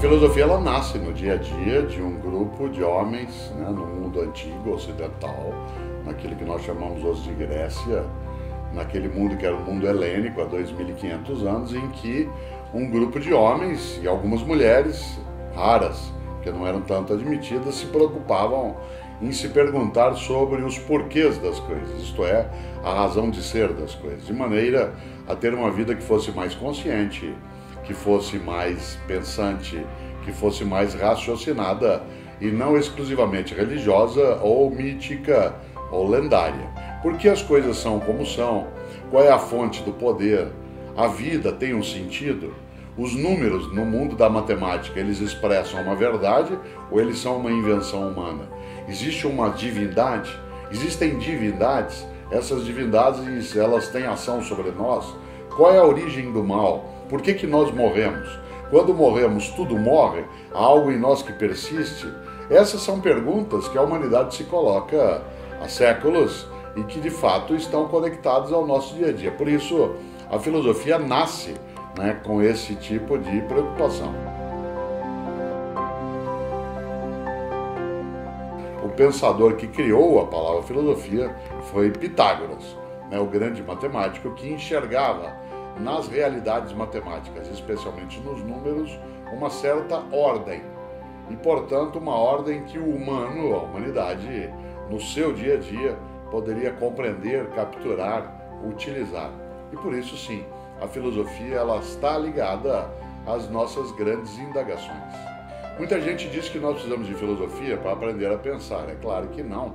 filosofia ela nasce no dia a dia de um grupo de homens, né, no mundo antigo, ocidental, naquele que nós chamamos hoje de Grécia, naquele mundo que era o mundo helênico há 2.500 anos, em que um grupo de homens e algumas mulheres, raras, que não eram tanto admitidas, se preocupavam em se perguntar sobre os porquês das coisas, isto é, a razão de ser das coisas, de maneira a ter uma vida que fosse mais consciente, que fosse mais pensante, que fosse mais raciocinada e não exclusivamente religiosa ou mítica ou lendária. Por que as coisas são como são? Qual é a fonte do poder? A vida tem um sentido? Os números no mundo da matemática, eles expressam uma verdade ou eles são uma invenção humana? Existe uma divindade? Existem divindades? Essas divindades, elas têm ação sobre nós? Qual é a origem do mal? Por que nós morremos? Quando morremos, tudo morre? Há algo em nós que persiste? Essas são perguntas que a humanidade se coloca há séculos e que, de fato, estão conectadas ao nosso dia a dia. Por isso, a filosofia nasce, né, com esse tipo de preocupação. O pensador que criou a palavra filosofia foi Pitágoras, né, o grande matemático que enxergava nas realidades matemáticas, especialmente nos números, uma certa ordem. E, portanto, uma ordem que o humano, a humanidade, no seu dia a dia, poderia compreender, capturar, utilizar. E por isso, sim, a filosofia ela está ligada às nossas grandes indagações. Muita gente diz que nós precisamos de filosofia para aprender a pensar. É claro que não,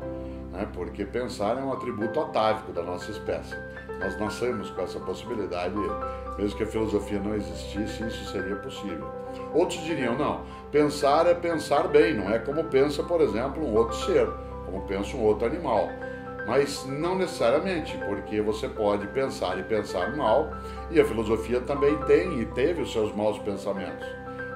né? Porque pensar é um atributo atávico da nossa espécie. Nós nascemos com essa possibilidade, mesmo que a filosofia não existisse, isso seria possível. Outros diriam, não, pensar é pensar bem, não é como pensa, por exemplo, um outro ser, como pensa um outro animal. Mas não necessariamente, porque você pode pensar e pensar mal, e a filosofia também tem e teve os seus maus pensamentos.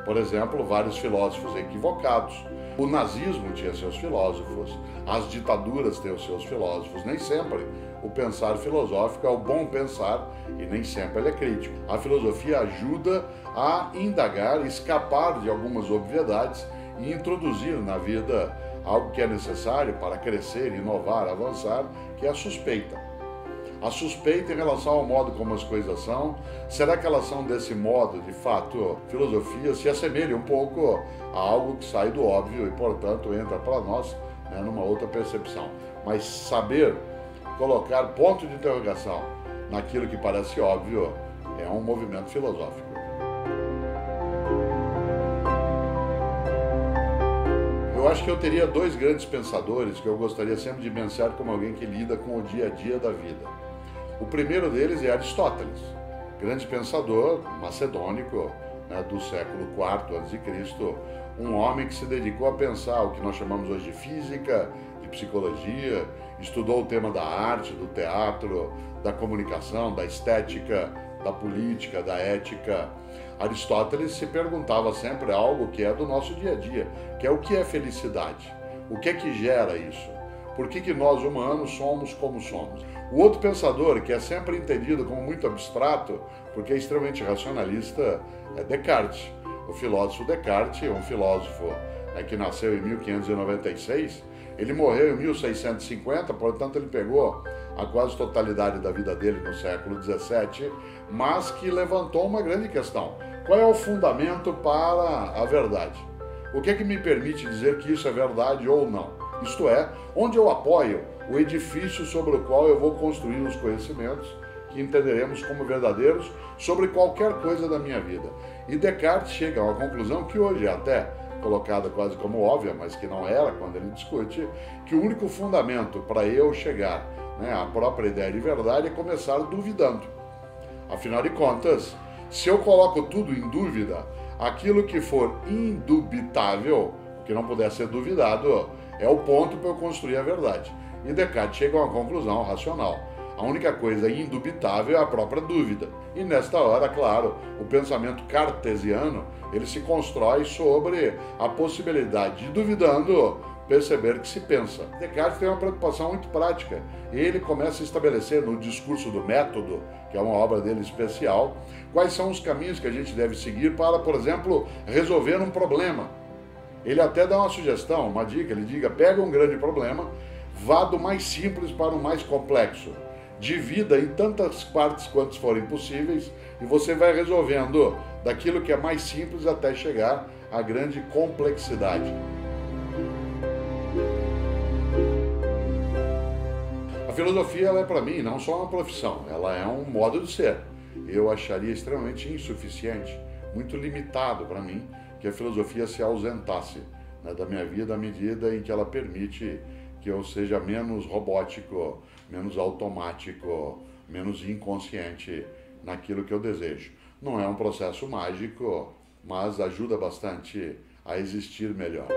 Por exemplo, vários filósofos equivocados. O nazismo tinha seus filósofos, as ditaduras têm os seus filósofos. Nem sempre o pensar filosófico é o bom pensar e nem sempre ele é crítico. A filosofia ajuda a indagar, escapar de algumas obviedades e introduzir na vida algo que é necessário para crescer, inovar, avançar, que é a suspeita. A suspeita em relação ao modo como as coisas são, será que elas são desse modo? De fato, filosofia se assemelha um pouco a algo que sai do óbvio e, portanto, entra para nós, né, numa outra percepção. Mas saber colocar ponto de interrogação naquilo que parece óbvio é um movimento filosófico. Eu acho que eu teria dois grandes pensadores que eu gostaria sempre de mencionar como alguém que lida com o dia a dia da vida. O primeiro deles é Aristóteles, grande pensador macedônico, né, do século IV a.C., um homem que se dedicou a pensar o que nós chamamos hoje de física, de psicologia, estudou o tema da arte, do teatro, da comunicação, da estética, da política, da ética. Aristóteles se perguntava sempre algo que é do nosso dia a dia, que é o que é felicidade, o que é que gera isso, por que nós humanos somos como somos. O outro pensador, que é sempre entendido como muito abstrato, porque é extremamente racionalista, é Descartes. O filósofo Descartes, um filósofo que nasceu em 1596, ele morreu em 1650, portanto ele pegou a quase totalidade da vida dele no século XVII, mas que levantou uma grande questão. Qual é o fundamento para a verdade? O que é que me permite dizer que isso é verdade ou não? Isto é, onde eu apoio o edifício sobre o qual eu vou construir os conhecimentos que entenderemos como verdadeiros sobre qualquer coisa da minha vida. E Descartes chega a uma conclusão que hoje é até colocada quase como óbvia, mas que não era quando ele discute, que o único fundamento para eu chegar, né, à própria ideia de verdade é começar duvidando. Afinal de contas, se eu coloco tudo em dúvida, aquilo que for indubitável, que não puder ser duvidado, é o ponto para eu construir a verdade. E Descartes chega a uma conclusão racional. A única coisa indubitável é a própria dúvida. E nesta hora, claro, o pensamento cartesiano, ele se constrói sobre a possibilidade de, duvidando, perceber que se pensa. Descartes tem uma preocupação muito prática. Ele começa a estabelecer no discurso do método, que é uma obra dele especial, quais são os caminhos que a gente deve seguir para, por exemplo, resolver um problema. Ele até dá uma sugestão, uma dica, ele diga, pega um grande problema, vá do mais simples para o mais complexo. Divida em tantas partes quantas forem possíveis e você vai resolvendo daquilo que é mais simples até chegar à grande complexidade. A filosofia, ela é para mim não só uma profissão, ela é um modo de ser. Eu acharia extremamente insuficiente, muito limitado para mim, que a filosofia se ausentasse, né, da minha vida à medida em que ela permite que eu seja menos robótico, menos automático, menos inconsciente naquilo que eu desejo. Não é um processo mágico, mas ajuda bastante a existir melhor.